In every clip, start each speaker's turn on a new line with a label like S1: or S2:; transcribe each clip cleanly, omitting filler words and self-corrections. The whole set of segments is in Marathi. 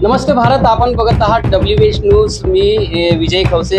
S1: नमस्ते भारत, आपण बघत आहात WH न्यूज. मी विजय खवसे.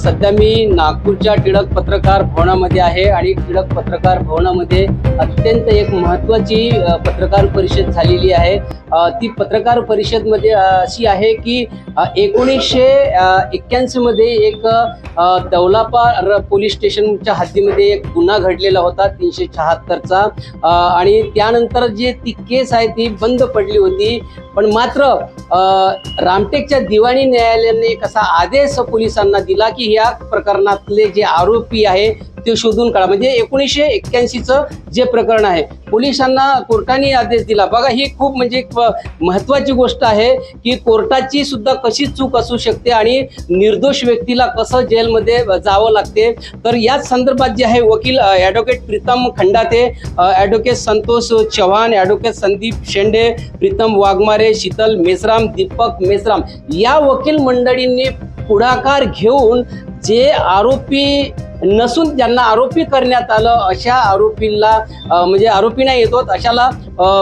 S1: सध्या मी नागपूरच्या टिळक पत्रकार भवनामध्ये आहे आणि टिळक पत्रकार भवनामध्ये अत्यंत एक महत्त्वाची पत्रकार परिषद झालेली आहे. ती पत्रकार परिषदमध्ये अशी आहे की 1981 मध्ये एक दौलापार पोलीस स्टेशनच्या हद्दीमध्ये एक गुन्हा घडलेला होता 376चा, आणि त्यानंतर जी ती केस आहे ती बंद पडली होती. पण मात्र रामटेकच्या दिवाणी न्यायालयाने एक असा आदेश पोलिसांना दिला की या प्रकरणातले जे आरोपी आहे ते शोधून काढा. म्हणजे 1981चं जे प्रकरण आहे पोलिसांना कोर्टाने आदेश दिला. बघा, ही खूप म्हणजे महत्त्वाची गोष्ट आहे की कोर्टाची सुद्धा कशी चूक असू शकते आणि निर्दोष व्यक्तीला कसं जेलमध्ये जावं लागते. तर याच संदर्भात जे आहे वकील advocate Pritam Khandate, advocate Santosh Chavan, advocate Sandeep Shende, Pritam Waghmare, Sheetal Meshram, Deepak Meshram या वकील मंडळींनी पुढाकार घेऊन जे आरोपी नसून ज्यांना आरोपी करण्यात आलं अशा आरोपीला म्हणजे आरोपी नाही येतो अशाला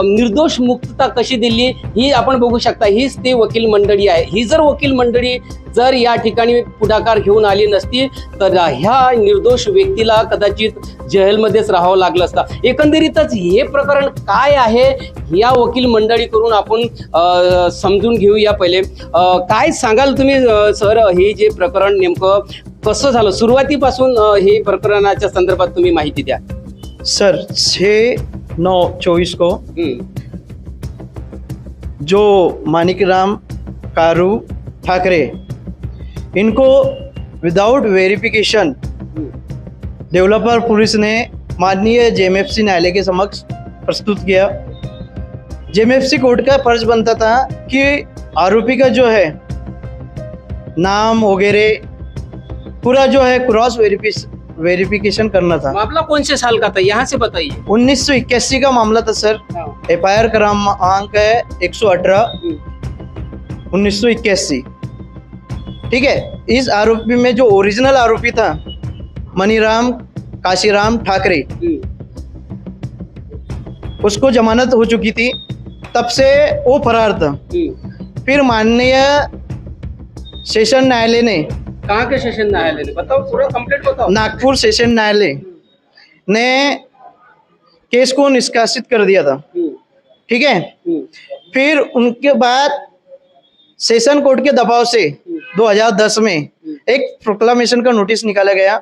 S1: निर्दोष मुक्तता कशी दिली ही आपण बघू शकता. हीच ती वकील मंडळी आहे. ही जर वकील मंडळी जर या ठिकाणी पुढाकार घेऊन आली नसती तर ह्या निर्दोष व्यक्तीला कदाचित जेलमध्येच राहावं लागलं असतं. एकंदरीतच हे प्रकरण काय आहे या वकील मंडळी करून आपण समजून घेऊया. पहिले काय सांगाल तुम्ही सर, हे जे प्रकरण नेमकं कसं झालं सुरुवातीपासून हे प्रकरणाच्या संदर्भात तुम्ही माहिती द्या.
S2: सर 6/9/24 को जो मानिकराम कारू ठाकरे इनको विदाउट वेरिफिकेशन डेवलपर पुलिस ने माननीय JMFC न्यायालय के समक्ष प्रस्तुत किया. JMFC कोर्ट का फर्ज बनता था कि आरोपी का जो है नाम वगैरह पूरा जो है क्रॉस वेरिफिकेशन करना था.
S1: मामला कौन से साल का था यहाँ से बताइए.
S2: 1981 का मामला था सर. FIR क्रमांक है 118 1981. ठीक है. इस आरोपी में जो ओरिजिनल आरोपी था मनीराम काशीराम ठाकरे, उसको जमानत हो चुकी थी, तब से वो फरार था. फिर माननीय सेशन न्यायालय ने,
S1: कहाँ के सेशन न्यायालय ने बताओ, पूरा कंप्लीट बताओ.
S2: नागपुर सेशन न्यायालय ने केस को निष्कासित कर दिया था. ठीक है. फिर उनके बाद सेशन कोर्ट के दबाव से 2010 में एक प्रोक्लामेशन का नोटिस निकाला गया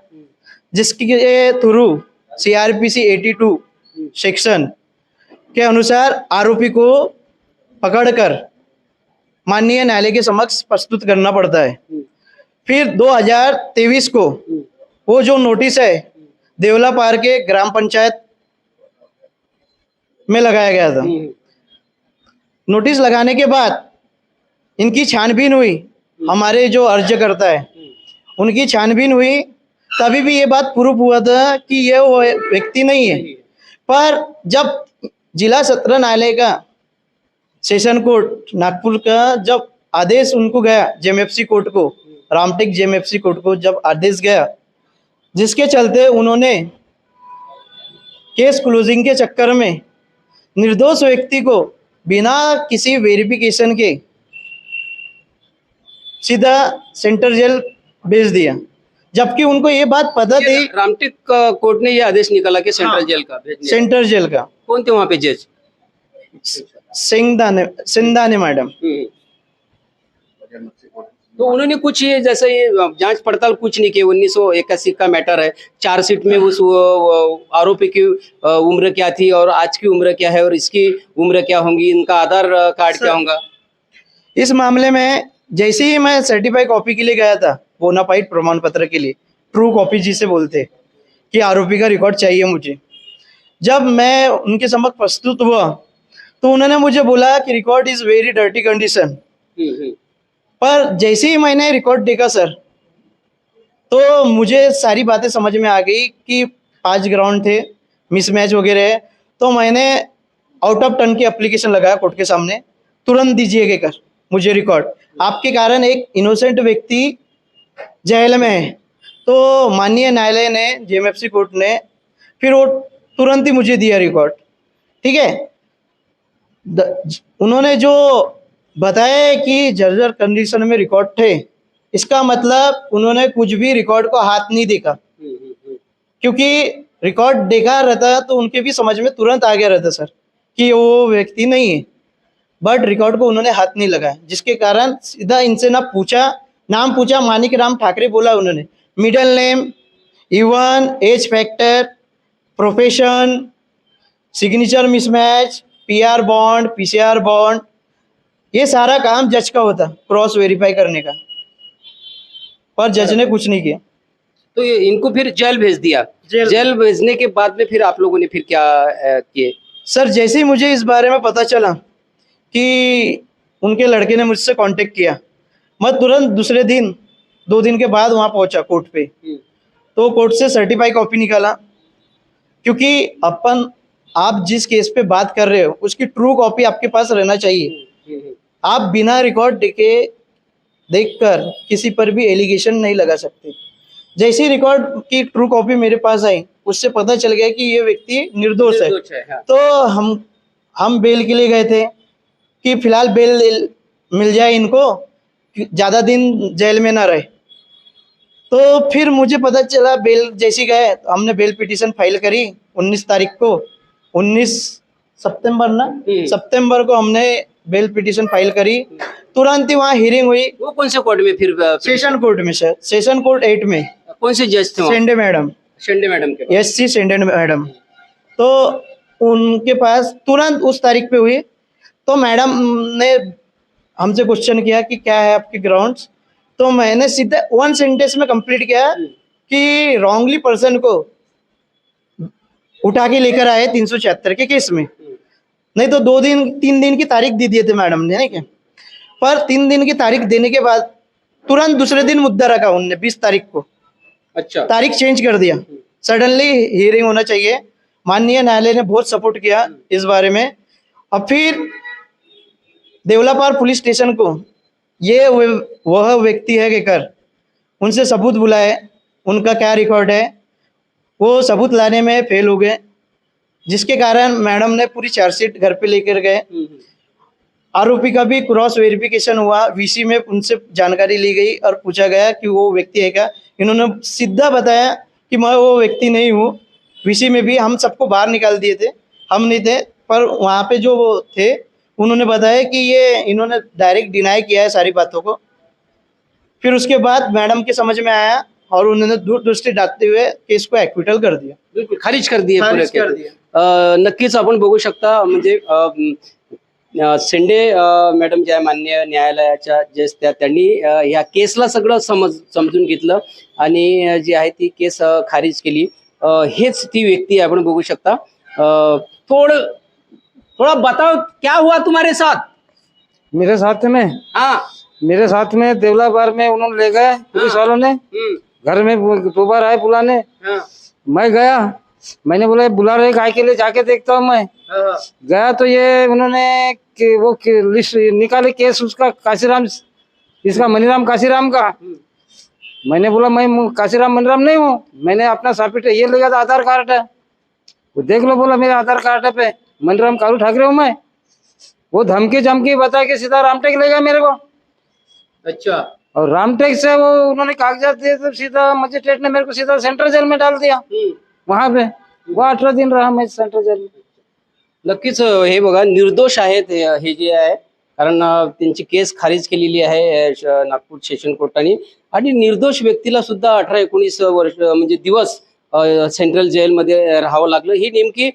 S2: जिसके थ्रू CRPC 82 सेक्शन के अनुसार आरोपी को पकड़कर माननीय न्यायालय के समक्ष प्रस्तुत करना पड़ता है. फिर 2023 को वो जो नोटिस है देवलापार के ग्राम पंचायत में लगाया गया था. नोटिस लगाने के बाद इनकी छानबीन हुई. हमारे जो अर्ज करता है उनकी छानबीन हुई, तभी भी ये बात प्रूफ हुआ था कि ये वो व्यक्ति नहीं है. पर जब जिला सत्र न्यायालय का सेशन कोर्ट नागपुर का जब आदेश उनको गया, JMFC कोर्ट को, रामटेक JMFC कोर्ट को जब आदेश गया, जिसके चलते उन्होंने केस क्लोजिंग के चक्कर में निर्दोष व्यक्ति को बिना किसी वेरिफिकेशन के सीधा सेंट्रल जेल भेज दिया, जबकि उनको ये बात पता थी.
S1: रामटेक कोर्ट ने ये आदेश निकाला कि सेंट्रल जेल का भेजने.
S2: सेंट्रल जेल का
S1: कौन थे वहाँ पे जज?
S2: सिंधाने मैडम.
S1: तो उन्होंने कुछ ये जैसे ये जांच पड़ताल कुछ नहीं की. 1981 का मैटर है. चार्जशीट में उस आरोपी की उम्र क्या थी और आज की उम्र क्या है और इसकी उम्र क्या होंगी, इनका आधार कार्ड क्या होगा.
S2: इस मामले में जैसे ही मैं सर्टिफाई कॉपी के लिए गया था, बोनाफाइड प्रमाण पत्र के लिए, ट्रू कॉपी जिसे बोलते कि आरोपी का रिकॉर्ड चाहिए मुझे, जब मैं उनके समक्ष प्रस्तुत हुआ तो उन्होंने मुझे बोला कि record is very dirty condition. पर जैसे ही मैंने रिकॉर्ड देखा सर, तो मुझे सारी बातें समझ में आ गई कि 5 ग्राउंड थे, मिसमैच वगैरह है. तो मैंने आउट ऑफ टर्न की एप्लीकेशन लगाया कोर्ट के सामने, तुरंत दीजिएगा कर मुझे रिकॉर्ड, आपके कारण एक इनोसेंट व्यक्ति जेल में है. तो माननीय न्यायालय ने, JMFC कोर्ट ने फिर वो तुरंत ही मुझे दिया रिकॉर्ड. ठीक है. उन्होंने जो बताया कि जर्जर कंडीशन में रिकॉर्ड थे, इसका मतलब उन्होंने कुछ भी रिकॉर्ड को हाथ नहीं देखा, क्योंकि रिकॉर्ड देखा रहता तो उनके भी समझ में तुरंत आ गया रहता सर कि वो व्यक्ति नहीं है, बट रिकॉर्ड को उन्होंने हाथ नहीं लगाया, जिसके कारण सीधा इनसे ना पूछा, नाम पूछा, मानिक राम ठाकरे बोला उन्होंने, middle name, even age factor, profession, signature mismatch, PR bond, PCR bond, ये सारा काम जज का होता क्रॉस वेरीफाई करने का, पर जज ने कुछ नहीं किया।
S1: तो इनको फिर जेल भेज दिया। जेल भेजने के बाद में फिर आप लोगों ने फिर क्या किए?
S2: सर जैसे ही मुझे इस बारे में पता चला कि उनके लड़के ने मुझसे कांटेक्ट किया, मैं तुरंत दूसरे दिन 2 दिन के बाद वहाँ पहुँचा कोर्ट पे। तो कोर्ट से सर्टिफाई कॉपी निकाला, क्योंकि आप जिस केस पे बात कर रहे हो उसकी ट्रू कॉपी आपके पास रहना चाहिए। आप बिना रिकॉर्ड देखकर किसी पर भी एलिगेशन नहीं लगा सकते। जैसे ही रिकॉर्ड की ट्रू कॉपी मेरे पास आई, उससे पता चल गया कि ये व्यक्ति निर्दोष है।
S1: हाँ।
S2: तो हम बेल के लिए गए थे कि फिलहाल बेल मिल जाए इनको, ज़्यादा दिन जेल में ना रहे। तो फिर मुझे पता चला, बेल जैसी गए तो हमने बेल पिटीशन फाइल करी 19 तारीख को, 19 सितंबर ना, सितंबर को हमने बेल पिटीशन फाइल करी। तुरंत ही वहाँ हियरिंग हुई।
S1: वो कौन से कोर्ट में फिर?
S2: सेशन कोर्ट में सर, सेशन कोर्ट 8 में।
S1: कौन से जज थे?
S2: शेंडे मैडम।
S1: शेंडे मैडम के?
S2: यस सी, शेंडे मैडम। तो उनके पास तुरंत उस तारीख पे हुई। तो मैडम ने हमसे क्वेश्चन किया कि क्या है आपके ग्राउंड्स, तो मैंने सीधे 1 सेंटेंस में कंप्लीट किया कि रॉन्गली पर्सन को उठा के लेकर आए 376 के केस में। नहीं तो 2 दिन 3 दिन की तारीख दे दिए थे मैडम ने, नहीं क्या? पर 3 दिन की तारीख देने के बाद तुरंत दूसरे दिन मुद्दा रखा उनने 20 तारीख को।
S1: अच्छा।
S2: तारीख चेंज कर दिया। सडनली हियरिंग होना चाहिए। माननीय न्यायालय ने बहुत सपोर्ट किया इस बारे में। और फिर देवलापार पुलिस स्टेशन को ये वह व्यक्ति है कहकर उनसे सबूत बुलाए, उनका क्या रिकॉर्ड है, वो सबूत लाने में फेल हो गए, जिसके कारण मैडम ने पूरी चार्जशीट घर पे लेकर गए। आरोपी का भी क्रॉस वेरिफिकेशन हुआ, वीसी में उनसे जानकारी ली गई और पूछा गया कि वो व्यक्ति है क्या। इन्होंने सीधा बताया कि मैं वो व्यक्ति नहीं हूँ। वीसी में भी हम सबको बाहर निकाल दिए थे, हम नहीं थे, पर वहाँ पे जो वो थे उन्होंने बताया कि ये इन्होंने डायरेक्ट डिनाई किया है सारी बातों को। फिर उसके बाद मैडम के समझ में आया और उन्होंने दूरदृष्टी डालते हुए केस को एक्विटल कर दिया,
S1: बिलकुल खारिज कर दिए,
S2: खारिज
S1: पुरे
S2: कर
S1: केस।
S2: दिया।
S1: नक्कीच आपण बघू शकता, म्हणजे शेंडे मॅडम ज्या मान्य न्यायालयाच्या जज त्यांनी ह्या केसला सगळं समजून घेतलं आणि जी आहे ती केस खारिज केली। हेच ती व्यक्ती आपण बघू शकता। थोड़ा बताओ क्या हुआ तुम्हारे साथ?
S3: मेरे साथ में
S1: हाँ।
S3: मेरे साथ में देवलाबार में उन्होंने ले गए पुलिस वालों ने, घर में 2 बार आए बुलाने।
S1: हाँ।
S3: मैं गया, मैंने बोला बुला रहे काय के लिए, जाके देखता हूँ। मैं गया तो ये उन्होंने वो लिस्ट निकाले केस उसका, काशीराम, इसका मनीराम काशीराम का। मैंने बोला मैं काशीराम मनीराम नहीं हूँ, मैंने अपना सर्टिफिकेट ये ले गया था, आधार कार्ड है, वो देख लो। बोला मेरे आधार कार्ड पे मनीराम कारू ठाकरे हूँ मैं। वो धमकी बता के सीधा रामटेक ले गया मेरे को।
S1: अच्छा।
S3: और रामटेक से वो उन्होंने कागजात दिए तो सीधा मजिस्ट्रेट ने मेरे को सीधा सेंट्रल जेल में डाल दिया। वहां पे वो 18 दिन रहा मैं सेंट्रल जेल में।
S1: नक्कीच हे बघा, निर्दोष आहेत हे जे आहे, कारण त्यांची केस खारिज केलेली आहे नागपूर सेशन कोर्टाने, आणि निर्दोष व्यक्तीला सुद्धा 18-19 वर्ष म्हणजे दिवस सेंट्रल जेलमध्ये राहावं लागलं। ही नेमकी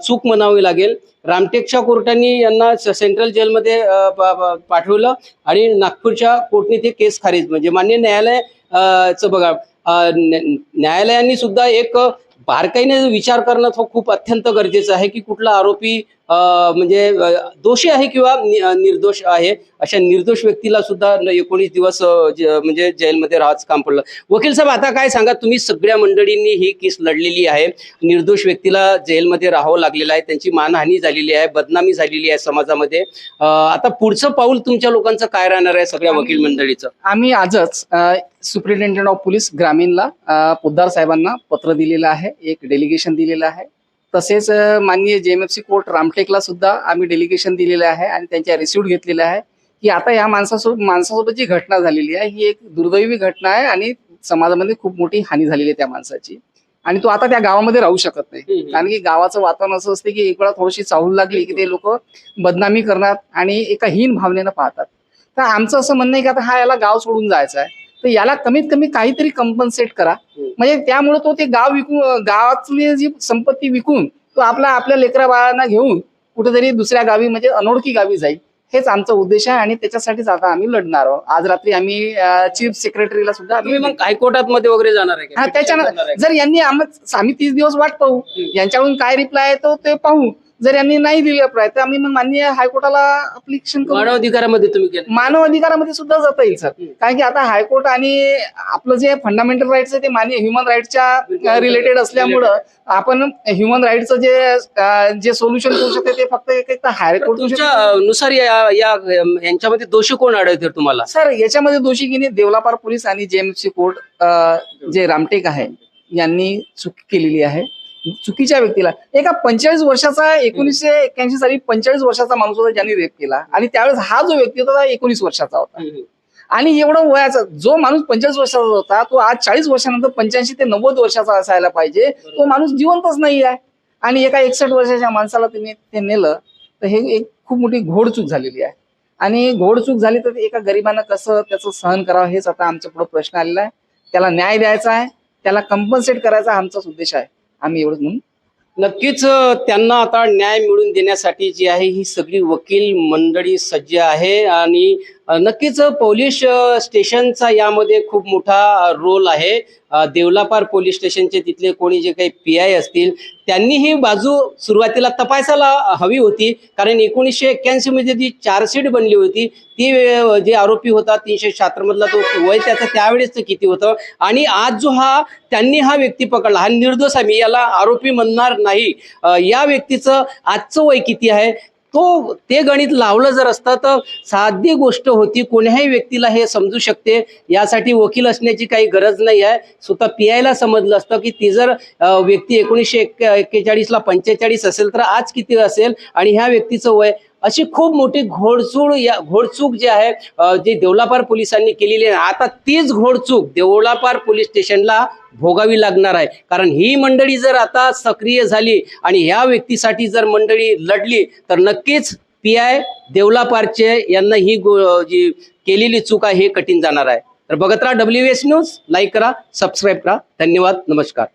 S1: चूक म्हणावी लागेल। रामटेकच्या कोर्टाने यांना सेंट्रल जेलमध्ये पाठवलं आणि नागपूरच्या कोर्टाने ते केस खारिज, म्हणजे मान्य न्यायालयाचं बघा, न्यायालयाने सुद्धा एक बारकाईने विचार करणं खूप अत्यंत गरजेचं आहे की कुठला आरोपी म्हणजे दोषी आहे किंवा निर्दोष आहे। अशा निर्दोष व्यक्तीला सुद्धा 19 दिवस म्हणजे जेलमध्ये राहायचं काम पडलं। वकील साहेब, आता काय सांगा, तुम्ही सगळ्या मंडळींनी ही केस लढलेली आहे, निर्दोष व्यक्तीला जेलमध्ये राहावं लागलेलं आहे, त्यांची मानहानी झालेली आहे, बदनामी झालेली आहे समाजामध्ये। आता पुढचं पाऊल तुमच्या लोकांचं काय राहणार आहे, सगळ्या वकील मंडळीचं?
S4: आम्ही आजच सुप्रिटेंडेंट ऑफ पोलीस ग्रामीणला पोद्दार साहेबांना पत्र दिलेलं आहे, एक डेलिगेशन दिलेलं आहे। तसेच माननीय JMFC कोर्ट रामटेकला सुद्धा आम्ही डेलिगेशन दिलेलं आहे आणि त्यांच्या रिसिव्ह घेतलेला आहे की आता या माणसासोबत जी घटना झालेली आहे ही एक दुर्दैवी घटना आहे आणि समाजामध्ये खूप मोठी हानी झालेली आहे त्या माणसाची. आणि तो आता त्या गावामध्ये राहू शकत नाही, कारण की गावाचं वातावरण असं असते की एक वेळा थोडीशी चाहूल लागली की ते लोक बदनामी करणार आणि एका हीन भावनेनं पाहतात. तर आमचं असं म्हणणं आहे की आता याला गाव सोडून जायचं आहे, तर याला कमीत कमी काहीतरी कंपन्सेट करा, म्हणजे त्यामुळे तो ते गाव विकून, गावातली जी संपत्ती विकून तो आपल्या लेकरा बाळांना घेऊन कुठेतरी दुसऱ्या गावी म्हणजे अनोळखी गावी जाईल. हेच आमचा उद्देश आहे आणि त्याच्यासाठीच आता आम्ही लढणार आहोत. आज रात्री आम्ही चीफ सेक्रेटरीला सुद्धा
S1: तुम्ही मग हायकोर्टात मध्ये वगैरे जाणार आहे का?
S4: हा, त्याच्यानं जर यांनी आम्ही 30 दिवस वाट पाहू, यांच्याकडून काय रिप्लाय येतो ते पाहू. जर यांनी नाही दिली रिप्लाय तर आम्ही मग माननीय हायकोर्टाला अप्लिकेशन करू.
S1: मानव अधिकारामध्ये तुम्ही केलं?
S4: मानव अधिकारामध्ये सुद्धा जाता येईल सर, कारण की आता हायकोर्ट आणि आपलं जे फंडामेंटल राईट्स आहे ते ह्युमन राईट्सच्या रिलेटेड असल्यामुळं आपण ह्युमन राईट्सचं जे सोल्युशन करू शकते ते फक्त एक हायकोर्ट.
S1: तुमच्या नुसार यांच्यामध्ये दोषी कोण आढळते तुम्हाला?
S4: सर याच्यामध्ये दोषी की नाही देवलापार पोलीस आणि जेएमसी कोर्ट जे रामटेक आहे यांनी चूक केलेली आहे. चुकीच्या व्यक्तीला एका 45 वर्षाचा 1981 साली 45 वर्षाचा माणूस होता ज्यांनी रेप केला आणि त्यावेळेस हा जो व्यक्ती होता 19 वर्षाचा होता. आणि एवढं वयाचा जो माणूस 45 वर्षाचा होता तो आज 40 वर्षानंतर 85 ते 90 वर्षाचा असायला पाहिजे. तो माणूस जिवंतच नाही आहे आणि एका 61 वर्षाच्या माणसाला तुम्ही ते नेलं, तर हे एक खूप मोठी घोडचूक झालेली आहे. आणि घोडचूक झाली तर एका गरिबानं कसं त्याचं सहन करावं हेच आता आमच्या पुढे प्रश्न आलेला आहे. त्याला न्याय द्यायचा आहे, त्याला कंपन्सेट करायचा आमचाच उद्देश आहे. आम्ही एवढंच म्हणून
S1: नक्कीच त्यांना आता न्याय मिळवून देण्यासाठी जी आहे ही सगळी वकील मंडळी सज्ज आहे आणि नक्कीच पोलीस स्टेशनचा यामध्ये खूप मोठा रोल आहे. देवलापार पोलीस स्टेशनचे तिथले कोणी जे काही PI असतील त्यांनी ही बाजू सुरुवातीला तपासायला हवी होती, कारण 1981 मध्ये जी चार्जशीट बनली होती ती जे आरोपी होता 376 मधला तो वय त्याचं त्यावेळेस किती होतं आणि आज जो त्यांनी हा व्यक्ती पकडला, हा निर्दोष आहे, मी याला आरोपी म्हणणार नाही, या व्यक्तीचं आजचं वय किती आहे ते गणित लावलं जर असतं तर साधी गोष्ट होती, कोण्याही व्यक्तीला हे समजू शकते. यासाठी वकील असण्याची काही गरज नाही आहे. स्वतः PIला समजलं असतं की ती जर व्यक्ती 1941ला 45 असेल तर आज किती असेल आणि ह्या व्यक्तीचं वय. अशी खूप मोठी घोडचूक जी आहे जे देवलापार पोलिसांनी केलेली आहे, आता तीच घोडचूक देवलापार पोलीस स्टेशनला भोगावी लागणार आहे. कारण ही मंडळी जर आता सक्रिय झाली आणि ह्या व्यक्तीसाठी जर मंडळी लढली तर नक्कीच PI देवलापारचे यांना ही जी केलेली चूक आहे हे कठीण जाणार आहे. तर बघत राहा WS न्यूज, लाईक करा, सबस्क्राईब करा. धन्यवाद, नमस्कार.